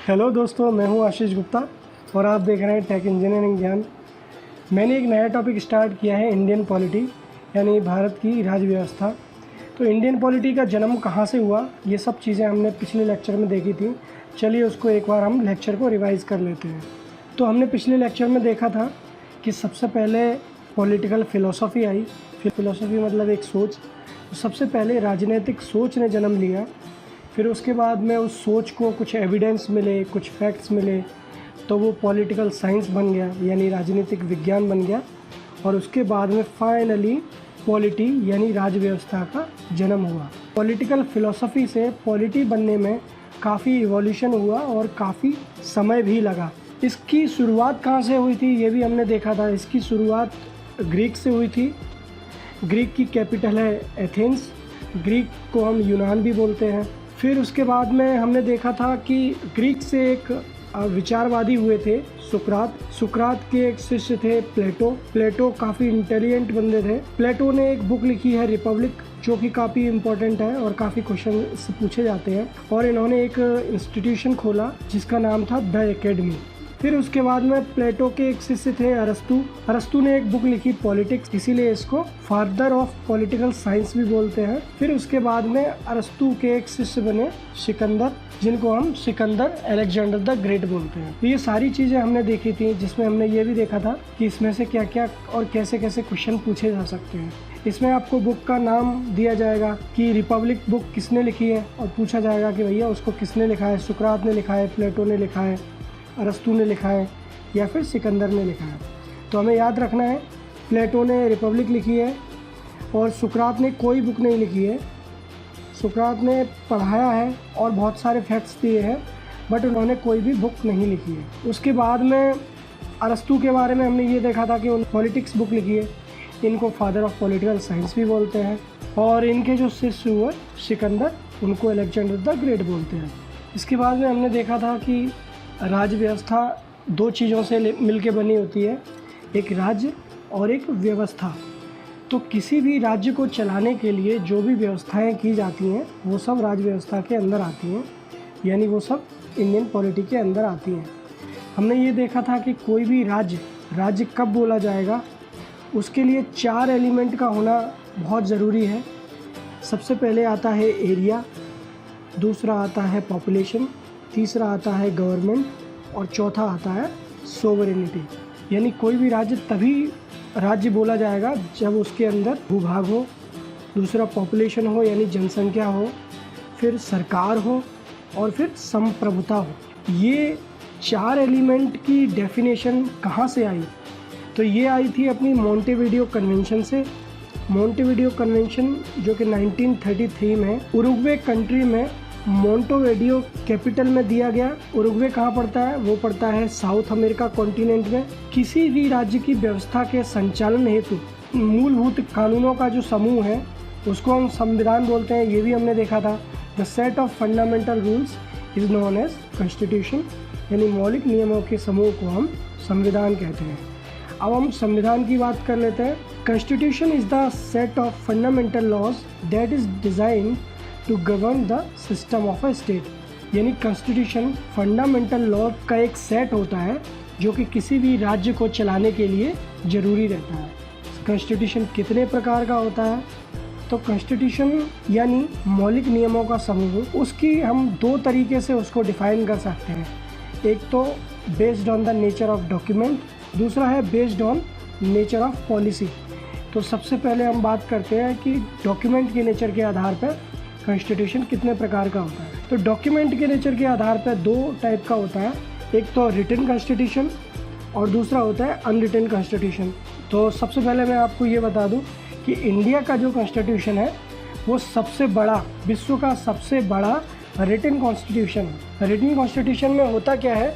Hello दोस्तों, मैं हूं आशीष गुप्ता और आप देख रहे हैं टेक इंजीनियरिंग ज्ञान। मैंने एक नया टॉपिक स्टार्ट किया है, इंडियन पॉलिटी यानी भारत की राज्य व्यवस्था। तो इंडियन पॉलिटी का जन्म कहां से हुआ, ये सब चीज़ें हमने पिछले लेक्चर में देखी थी। चलिए उसको एक बार हम लेक्चर को रिवाइज़ कर लेते हैं। तो हमने पिछले लेक्चर में देखा था कि सबसे पहले पॉलिटिकल फ़िलोसॉफ़ी आई। फ़िलोसॉफ़ी मतलब एक सोच। तो सबसे पहले राजनीतिक सोच ने जन्म लिया। फिर उसके बाद में उस सोच को कुछ एविडेंस मिले, कुछ फैक्ट्स मिले, तो वो पॉलिटिकल साइंस बन गया यानी राजनीतिक विज्ञान बन गया। और उसके बाद में फाइनली पॉलिटी यानी राज्य व्यवस्था का जन्म हुआ। पॉलिटिकल फ़िलोसॉफ़ी से पॉलिटी बनने में काफ़ी इवोल्यूशन हुआ और काफ़ी समय भी लगा। इसकी शुरुआत कहाँ से हुई थी ये भी हमने देखा था। इसकी शुरुआत ग्रीक से हुई थी। ग्रीक की कैपिटल है एथेंस। ग्रीक को हम यूनान भी बोलते हैं। फिर उसके बाद में हमने देखा था कि ग्रीक से एक विचारवादी हुए थे सुकरात। सुकरात के एक शिष्य थे प्लेटो काफ़ी इंटेलिजेंट बंदे थे। प्लेटो ने एक बुक लिखी है रिपब्लिक, जो कि काफ़ी इम्पोर्टेंट है और काफ़ी क्वेश्चन इससे पूछे जाते हैं। और इन्होंने एक इंस्टीट्यूशन खोला जिसका नाम था द एकेडमी। फिर उसके बाद में प्लेटो के एक शिष्य थे अरस्तु ने एक बुक लिखी पॉलिटिक्स, इसीलिए इसको फादर ऑफ पॉलिटिकल साइंस भी बोलते हैं। फिर उसके बाद में अरस्तु के एक शिष्य बने सिकंदर, जिनको हम सिकंदर अलेक्जेंडर द ग्रेट बोलते हैं। तो ये सारी चीज़ें हमने देखी थी, जिसमें हमने ये भी देखा था कि इसमें से क्या क्या और कैसे कैसे क्वेश्चन पूछे जा सकते हैं। इसमें आपको बुक का नाम दिया जाएगा कि रिपब्लिक बुक किसने लिखी है, और पूछा जाएगा कि भैया उसको किसने लिखा है। सुकरात ने लिखा है, प्लेटो ने लिखा है, अरस्तु ने लिखा है या फिर सिकंदर ने लिखा है। तो हमें याद रखना है, प्लेटो ने रिपब्लिक लिखी है और सुकरात ने कोई बुक नहीं लिखी है। सुकरात ने पढ़ाया है और बहुत सारे फैक्ट्स दिए हैं, बट उन्होंने कोई भी बुक नहीं लिखी है। उसके बाद में अरस्तु के बारे में हमने ये देखा था कि उन्होंने पॉलिटिक्स बुक लिखी है। इनको फादर ऑफ पॉलिटिकल साइंस भी बोलते हैं। और इनके जो शिष्य हुए सिकंदर, उनको अलेक्जेंडर द ग्रेट बोलते हैं। इसके बाद में हमने देखा था कि राज्य व्यवस्था दो चीज़ों से मिलके बनी होती है, एक राज्य और एक व्यवस्था। तो किसी भी राज्य को चलाने के लिए जो भी व्यवस्थाएं की जाती हैं वो सब राज्य व्यवस्था के अंदर आती हैं, यानी वो सब इंडियन पॉलिटी के अंदर आती हैं। हमने ये देखा था कि कोई भी राज्य कब बोला जाएगा, उसके लिए 4 एलिमेंट का होना बहुत ज़रूरी है। सबसे पहले आता है एरिया, दूसरा आता है पॉपुलेशन, तीसरा आता है गवर्नमेंट और चौथा आता है सोवरेनिटी। यानी कोई भी राज्य तभी राज्य बोला जाएगा जब उसके अंदर भूभाग हो, दूसरा पॉपुलेशन हो यानी जनसंख्या हो, फिर सरकार हो और फिर संप्रभुता हो। ये 4 एलिमेंट की डेफिनेशन कहाँ से आई? तो ये आई थी अपनी मोंटेविडियो कन्वेंशन से। मोंटेविडियो कन्वेंशन जो कि 1933 में उरुग्वे कंट्री में मोंटेविडियो कैपिटल में दिया गया। उरुग्वे कहाँ पड़ता है? वो पड़ता है साउथ अमेरिका कॉन्टिनेंट में। किसी भी राज्य की व्यवस्था के संचालन हेतु मूलभूत कानूनों का जो समूह है उसको हम संविधान बोलते हैं। ये भी हमने देखा था। The set of fundamental rules is known as constitution, यानी मौलिक नियमों के समूह को हम संविधान कहते हैं। अब हम संविधान की बात कर लेते हैं। Constitution is the set of fundamental laws that is design to govern the system of a state. यानी कॉन्स्टिट्यूशन फंडामेंटल लॉ का एक सेट होता है जो कि किसी भी राज्य को चलाने के लिए ज़रूरी रहता है। कॉन्स्टिट्यूशन कितने प्रकार का होता है? तो कॉन्स्टिट्यूशन यानी मौलिक नियमों का समूह, उसकी हम 2 तरीके से उसको डिफ़ाइन कर सकते हैं। एक तो based on the nature of document, दूसरा है based on nature of policy. तो सबसे पहले हम बात करते हैं कि डॉक्यूमेंट के नेचर के आधार पर कॉन्स्टिट्यूशन कितने प्रकार का होता है। तो डॉक्यूमेंट के नेचर के आधार पर 2 टाइप का होता है। एक तो रिटन कॉन्स्टिट्यूशन और दूसरा होता है अनरिटन कॉन्स्टिट्यूशन। तो सबसे पहले मैं आपको ये बता दूं कि इंडिया का जो कॉन्स्टिट्यूशन है वो सबसे बड़ा, विश्व का सबसे बड़ा रिटन कॉन्स्टिट्यूशन है। रिटन कॉन्स्टिट्यूशन में होता क्या है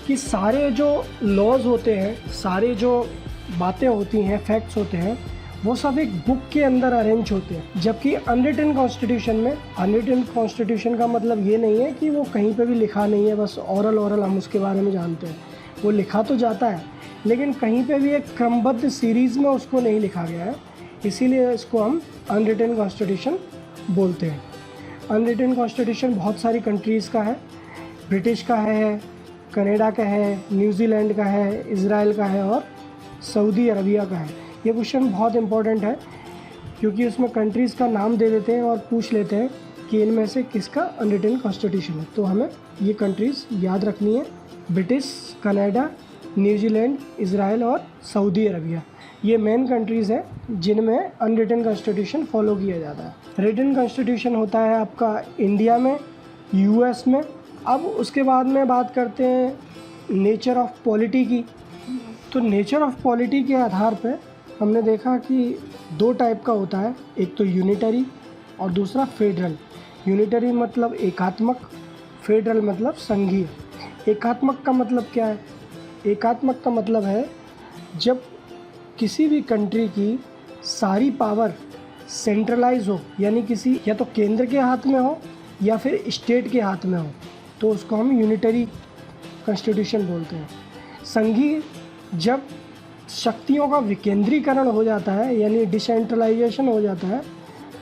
कि सारे जो लॉज होते हैं, सारे जो बातें होती हैं, फैक्ट्स होते हैं, वो सब एक बुक के अंदर अरेंज होते हैं। जबकि अनरिटन कॉन्स्टिट्यूशन में, अनरिटन कॉन्स्टिट्यूशन का मतलब ये नहीं है कि वो कहीं पे भी लिखा नहीं है, बस ओरल हम उसके बारे में जानते हैं। वो लिखा तो जाता है लेकिन कहीं पे भी एक क्रमबद्ध सीरीज़ में उसको नहीं लिखा गया है, इसीलिए इसको हम अनरिटन कॉन्स्टिट्यूशन बोलते हैं। अनरिटन कॉन्स्टिट्यूशन बहुत सारी कंट्रीज़ का है। ब्रिटिश का है, कनाडा का है, न्यूजीलैंड का है, इज़राइल का है और सऊदी अरबिया का है। ये क्वेश्चन बहुत इंपॉर्टेंट है क्योंकि उसमें कंट्रीज़ का नाम दे देते हैं और पूछ लेते हैं कि इनमें से किसका अनरिटन कॉन्स्टिट्यूशन है। तो हमें ये कंट्रीज़ याद रखनी है, ब्रिटिश, कनाडा, न्यूजीलैंड, इज़राइल और सऊदी अरबिया। ये मेन कंट्रीज़ हैं जिनमें अनरिटन कॉन्स्टिट्यूशन फॉलो किया जाता है। रिटन कॉन्स्टिट्यूशन होता है आपका इंडिया में, यूएस में। अब उसके बाद में बात करते हैं नेचर ऑफ पॉलिटी की। तो नेचर ऑफ पॉलिटी के आधार पे हमने देखा कि 2 टाइप का होता है, एक तो यूनिटरी और दूसरा फेडरल। यूनिटरी मतलब एकात्मक, फेडरल मतलब संघीय। एकात्मक का मतलब क्या है? एकात्मक का मतलब है जब किसी भी कंट्री की सारी पावर सेंट्रलाइज हो, यानी किसी या तो केंद्र के हाथ में हो या फिर स्टेट के हाथ में हो, तो उसको हम यूनिटरी कॉन्स्टिट्यूशन बोलते हैं। संघीय जब शक्तियों का विकेंद्रीकरण हो जाता है यानी डिसेंट्रलाइजेशन हो जाता है,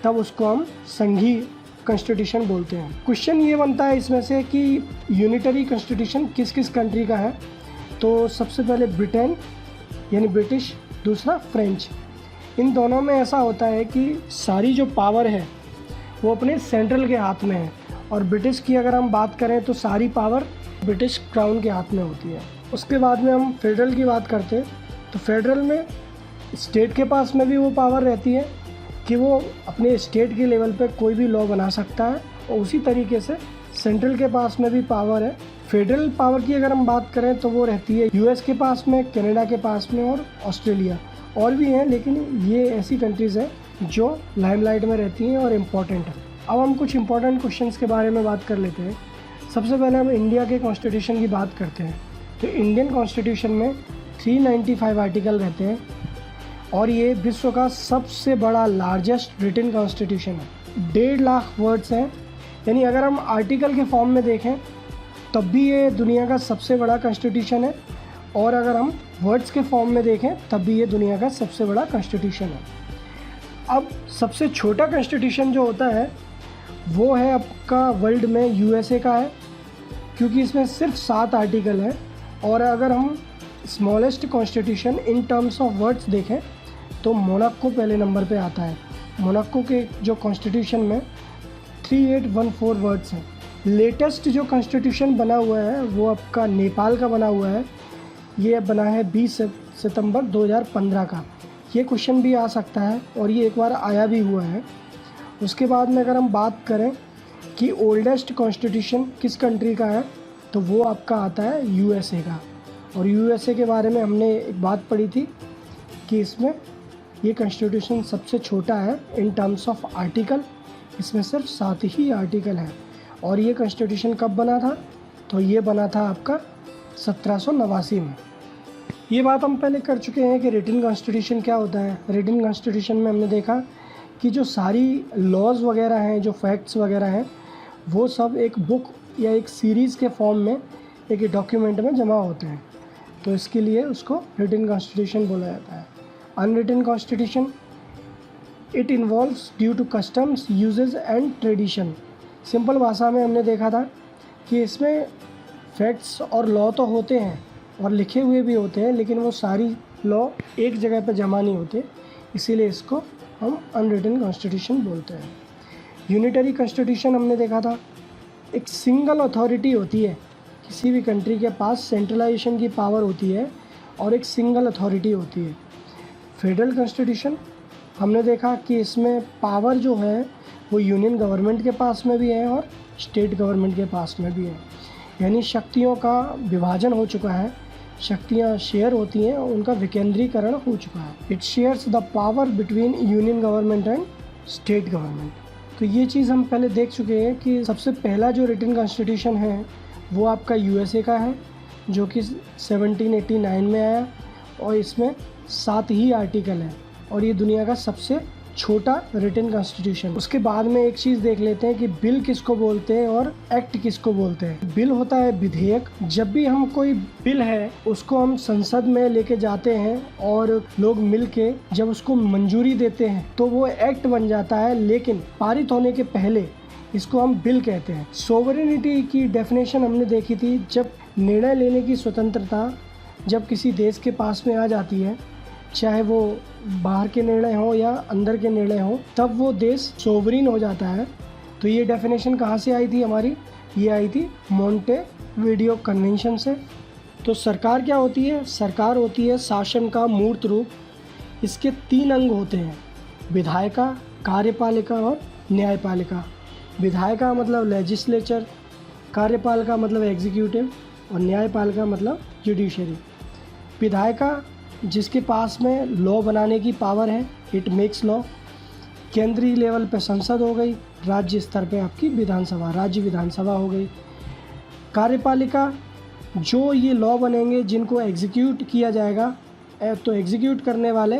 तब उसको हम संघीय कॉन्स्टिट्यूशन बोलते हैं। क्वेश्चन ये बनता है इसमें से कि यूनिटरी कॉन्स्टिट्यूशन किस किस कंट्री का है। तो सबसे पहले ब्रिटेन यानी ब्रिटिश, दूसरा फ्रेंच। इन दोनों में ऐसा होता है कि सारी जो पावर है वो अपने सेंट्रल के हाथ में है, और ब्रिटिश की अगर हम बात करें तो सारी पावर ब्रिटिश क्राउन के हाथ में होती है। उसके बाद में हम फेडरल की बात करते हैं, तो फेडरल में स्टेट के पास में भी वो पावर रहती है कि वो अपने स्टेट के लेवल पे कोई भी लॉ बना सकता है, और उसी तरीके से सेंट्रल के पास में भी पावर है। फेडरल पावर की अगर हम बात करें तो वो रहती है यूएस के पास में, कनाडा के पास में और ऑस्ट्रेलिया। और भी हैं, लेकिन ये ऐसी कंट्रीज़ हैं जो लाइमलाइट में रहती हैं और इम्पॉर्टेंट है। अब हम कुछ इंपॉर्टेंट क्वेश्चंस के बारे में बात कर लेते हैं। सबसे पहले हम इंडिया के कॉन्स्टिट्यूशन की बात करते हैं। तो इंडियन कॉन्स्टिट्यूशन में 395 आर्टिकल रहते हैं, और ये विश्व का सबसे बड़ा लार्जेस्ट रिटन कॉन्स्टिट्यूशन है। 1.5 लाख वर्ड्स हैं, यानी अगर हम आर्टिकल के फॉर्म में देखें तब भी ये दुनिया का सबसे बड़ा कॉन्स्टिट्यूशन है, और अगर हम वर्ड्स के फॉर्म में देखें तब भी ये दुनिया का सबसे बड़ा कॉन्स्टिट्यूशन है। अब सबसे छोटा कॉन्स्टिट्यूशन जो होता है वो है आपका वर्ल्ड में यूएसए का है, क्योंकि इसमें सिर्फ 7 आर्टिकल हैं। और अगर हम smallest constitution in terms of words देखें तो मोनाको पहले नंबर पे आता है। मोनाको के जो कॉन्स्टिट्यूशन में 3814 वर्ड्स हैं। लेटेस्ट जो कॉन्स्टिट्यूशन बना हुआ है वो आपका नेपाल का बना हुआ है। ये बना है 20 सितंबर 2015 का। ये क्वेश्चन भी आ सकता है और ये एक बार आया भी हुआ है। उसके बाद में अगर हम बात करें कि ओल्डेस्ट कॉन्स्टिट्यूशन किस कंट्री का है, तो वो आपका आता है यूएसए का। और यूएसए के बारे में हमने एक बात पढ़ी थी कि इसमें ये कॉन्स्टिट्यूशन सबसे छोटा है इन टर्म्स ऑफ आर्टिकल। इसमें सिर्फ 7 ही आर्टिकल हैं। और ये कॉन्स्टिट्यूशन कब बना था? तो ये बना था आपका 1789 में। ये बात हम पहले कर चुके हैं कि रिटन कॉन्स्टिट्यूशन क्या होता है। रिटन कॉन्स्टिट्यूशन में हमने देखा कि जो सारी लॉज वगैरह हैं, जो फैक्ट्स वगैरह हैं, वो सब एक बुक या एक सीरीज़ के फॉर्म में एक डॉक्यूमेंट में जमा होते हैं। तो इसके लिए उसको रिटन कॉन्स्टिट्यूशन बोला जाता है। Unwritten constitution, it involves due to customs, usages and tradition. Simple भाषा में हमने देखा था कि इसमें फैक्ट्स और लॉ तो होते हैं और लिखे हुए भी होते हैं, लेकिन वो सारी लॉ एक जगह पर जमा नहीं होते, इसीलिए इसको हम अनरिटन कॉन्स्टिट्यूशन बोलते हैं। यूनिटरी कॉन्स्टिट्यूशन हमने देखा था, एक सिंगल अथॉरिटी होती है, किसी भी कंट्री के पास सेंट्रलाइजेशन की पावर होती है और एक सिंगल अथॉरिटी होती है। फेडरल कॉन्स्टिट्यूशन हमने देखा कि इसमें पावर जो है वो यूनियन गवर्नमेंट के पास में भी है और स्टेट गवर्नमेंट के पास में भी है, यानी शक्तियों का विभाजन हो चुका है, शक्तियाँ शेयर होती हैं, उनका विकेंद्रीकरण हो चुका है। It shares the power between union government and state government. तो ये चीज़ हम पहले देख चुके हैं कि सबसे पहला जो रिटन कॉन्स्टिट्यूशन है वो आपका यूएसए का है, जो कि 1789 में आया, और इसमें 7 ही आर्टिकल हैं, और ये दुनिया का सबसे छोटा रिटन कॉन्स्टिट्यूशन। उसके बाद में एक चीज़ देख लेते हैं कि बिल किसको बोलते हैं और एक्ट किसको बोलते हैं। बिल होता है विधेयक। जब भी हम कोई बिल है उसको हम संसद में लेके जाते हैं और लोग मिलके जब उसको मंजूरी देते हैं तो वो एक्ट बन जाता है, लेकिन पारित होने के पहले इसको हम बिल कहते हैं। सोवरेनिटी की डेफिनेशन हमने देखी थी, जब निर्णय लेने की स्वतंत्रता जब किसी देश के पास में आ जाती है, चाहे वो बाहर के निर्णय हो या अंदर के निर्णय हो, तब वो देश सोवरीन हो जाता है। तो ये डेफिनेशन कहाँ से आई थी हमारी? ये आई थी मोंटेविडियो कन्वेंशन से। तो सरकार क्या होती है? सरकार होती है शासन का मूर्त रूप। इसके 3 अंग होते हैं, विधायिका, कार्यपालिका और न्यायपालिका। विधायिका मतलब लेजिस्लेचर, कार्यपालिका मतलब एग्जीक्यूटिव और न्यायपालिका मतलब जुडिशरी। विधायिका जिसके पास में लॉ बनाने की पावर है, इट मेक्स लॉ। केंद्रीय लेवल पे संसद हो गई, राज्य स्तर पे आपकी विधानसभा, राज्य विधानसभा हो गई। कार्यपालिका जो ये लॉ बनेंगे जिनको एग्जीक्यूट किया जाएगा, तो एग्जीक्यूट करने वाले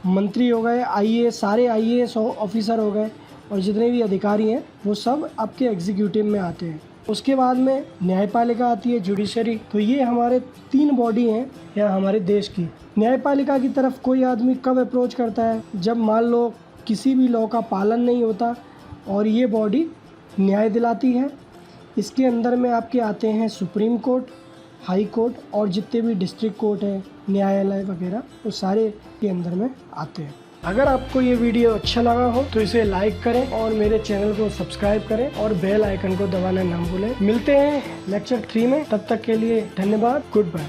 मंत्री हो गए, आईएएस, सारे आईएएस ऑफिसर हो गए और जितने भी अधिकारी हैं वो सब आपके एग्जीक्यूटिव में आते हैं। उसके बाद में न्यायपालिका आती है, जुडिशरी। तो ये हमारे 3 बॉडी हैं या हमारे देश की। न्यायपालिका की तरफ कोई आदमी कब अप्रोच करता है? जब मान लो किसी भी लॉ का पालन नहीं होता और ये बॉडी न्याय दिलाती है। इसके अंदर में आपके आते हैं सुप्रीम कोर्ट, हाई कोर्ट और जितने भी डिस्ट्रिक्ट कोर्ट हैं, न्यायालय वगैरह, वो सारे के अंदर में आते हैं। अगर आपको ये वीडियो अच्छा लगा हो तो इसे लाइक करें और मेरे चैनल को सब्सक्राइब करें और बेल आइकन को दबाना ना भूलें। मिलते हैं लेक्चर 3 में, तब तक के लिए धन्यवाद, गुड बाय।